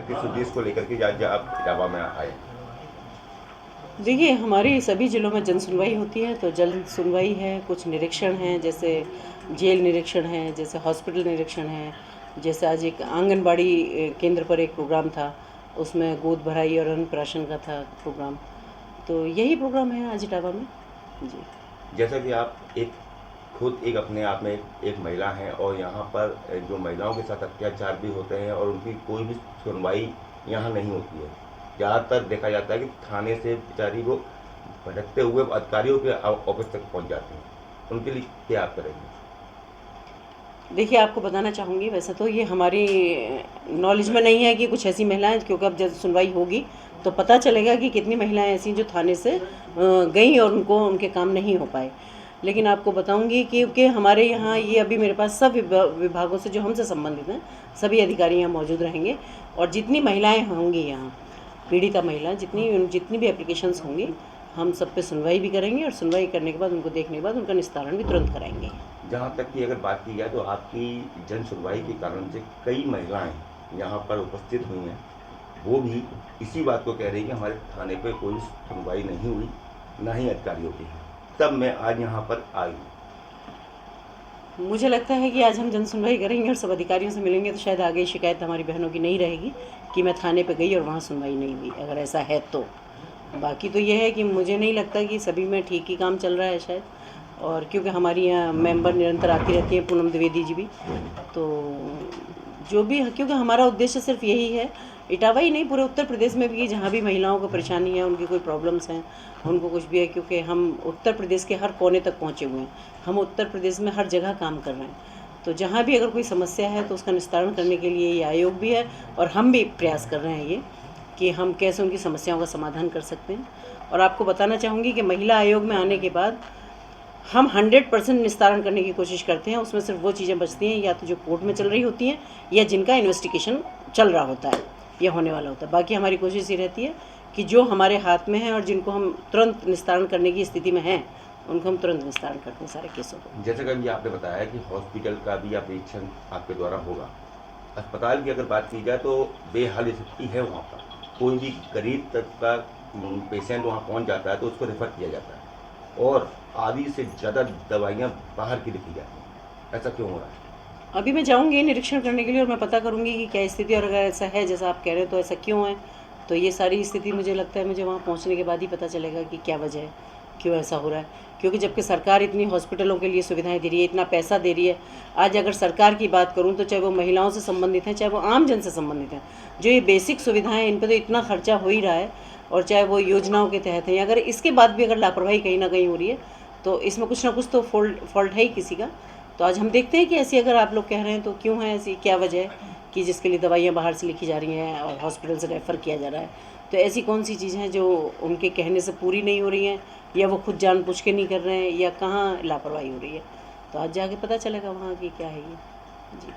किस उद्देश्य को लेकर के आज आप इटावा में आए? देखिए, हमारी सभी ज़िलों में जन सुनवाई होती है, तो जन सुनवाई है, कुछ निरीक्षण हैं, जैसे जेल निरीक्षण है, जैसे हॉस्पिटल निरीक्षण है, जैसे आज एक आंगनबाड़ी केंद्र पर एक प्रोग्राम था, उसमें गोद भराई और अन्नप्राशन का था प्रोग्राम। तो यही प्रोग्राम है आज इटावा में। जी। जैसा कि आप खुद एक अपने आप में एक महिला हैं और यहाँ पर जो महिलाओं के साथ अत्याचार भी होते हैं और उनकी कोई भी सुनवाई यहाँ नहीं होती है। ज़्यादातर देखा जाता है कि थाने से बेचारी वो भटकते हुए अधिकारियों के ऑफिस तक पहुँच जाते हैं। उनके लिए क्या आप करेंगे? देखिए, आपको बताना चाहूँगी, वैसे तो ये हमारी नॉलेज में नहीं है कि कुछ ऐसी महिलाएं, क्योंकि अब जब सुनवाई होगी तो पता चलेगा कि कितनी महिलाएं ऐसी जो थाने से गई और उनको उनके काम नहीं हो पाए। लेकिन आपको बताऊंगी कि क्योंकि हमारे यहाँ ये अभी मेरे पास सब विभागों से जो हमसे संबंधित हैं सभी अधिकारी यहाँ मौजूद रहेंगे, और जितनी महिलाएँ होंगी यहाँ पीड़िता महिला, जितनी जितनी भी एप्लीकेशंस होंगी, हम सब पे सुनवाई भी करेंगे, और सुनवाई करने के बाद उनको देखने के बाद उनका निस्तारण भी तुरंत कराएंगे। जहाँ तक की अगर बात की जाए तो आपकी जन सुनवाई के कारण से कई महिलाएं यहाँ पर उपस्थित हुई हैं, वो भी इसी बात को कह रही है कि हमारे थाने पे कोई सुनवाई नहीं हुई, ना ही अधिकारियों की है, तब मैं आज यहाँ पर आई हूँ। मुझे लगता है कि आज हम जन सुनवाई करेंगे और सब अधिकारियों से मिलेंगे तो शायद आगे शिकायत हमारी बहनों की नहीं रहेगी कि मैं थाने पे गई और वहाँ सुनवाई नहीं हुई, अगर ऐसा है तो। बाकी तो ये है कि मुझे नहीं लगता कि सभी में ठीक ही काम चल रहा है शायद, और क्योंकि हमारी यहाँ मेंबर निरंतर आती रहती हैं, पूनम द्विवेदी जी भी, तो जो भी, क्योंकि हमारा उद्देश्य सिर्फ यही है, इटावा ही नहीं पूरे उत्तर प्रदेश में भी, जहाँ भी महिलाओं को परेशानी है, उनकी कोई प्रॉब्लम्स हैं, उनको कुछ भी है, क्योंकि हम उत्तर प्रदेश के हर कोने तक पहुँचे हुए हैं, हम उत्तर प्रदेश में हर जगह काम कर रहे हैं, तो जहाँ भी अगर कोई समस्या है तो उसका निस्तारण करने के लिए ये आयोग भी है, और हम भी प्रयास कर रहे हैं ये कि हम कैसे उनकी समस्याओं का समाधान कर सकते हैं। और आपको बताना चाहूँगी कि महिला आयोग में आने के बाद हम 100% निस्तारण करने की कोशिश करते हैं। उसमें सिर्फ वो चीज़ें बचती हैं या तो जो कोर्ट में चल रही होती हैं या जिनका इन्वेस्टिगेशन चल रहा होता है या होने वाला होता है। बाकी हमारी कोशिश ये रहती है कि जो हमारे हाथ में है और जिनको हम तुरंत निस्तारण करने की स्थिति में हैं, उनको हम तुरंत निस्तारण करते हैं सारे केसों को। जैसे कि अभी आपने बताया कि हॉस्पिटल का भी परीक्षण आपके द्वारा होगा। अस्पताल की अगर बात की जाए तो बेहाल स्थिति है वहाँ पर, कोई भी गरीब तक का पेशेंट वहाँ पहुँच जाता है तो उसको रेफर किया जाता है, और आधी से ज़्यादा दवाइयाँ बाहर की लिखी जाती हैं। ऐसा क्यों हो रहा है? अभी मैं जाऊँगी निरीक्षण करने के लिए और मैं पता करूँगी कि क्या स्थिति, और अगर ऐसा है जैसा आप कह रहे हैं तो ऐसा क्यों है, तो ये सारी स्थिति मुझे लगता है मुझे वहाँ पहुँचने के बाद ही पता चलेगा कि क्या वजह है, क्यों ऐसा हो रहा है। क्योंकि जबकि सरकार इतनी हॉस्पिटलों के लिए सुविधाएं दे रही है, इतना पैसा दे रही है, आज अगर सरकार की बात करूँ तो चाहे वो महिलाओं से संबंधित हैं, चाहे वो आम जन से संबंधित हैं, जो ये बेसिक सुविधाएँ, इन पर तो इतना खर्चा हो ही रहा है, और चाहे वो योजनाओं के तहत हैं, अगर इसके बाद भी अगर लापरवाही कहीं ना कहीं हो रही है तो इसमें कुछ ना कुछ तो फॉल्ट है ही किसी का। तो आज हम देखते हैं कि ऐसी, अगर आप लोग कह रहे हैं तो क्यों है ऐसी, क्या वजह है कि जिसके लिए दवाइयाँ बाहर से लिखी जा रही हैं और हॉस्पिटल से रेफ़र किया जा रहा है। तो ऐसी कौन सी चीज़ें हैं जो उनके कहने से पूरी नहीं हो रही हैं, या वो खुद जानबूझ के नहीं कर रहे हैं, या कहाँ लापरवाही हो रही है। तो आज जाके पता चलेगा वहाँ की क्या है ये। जी।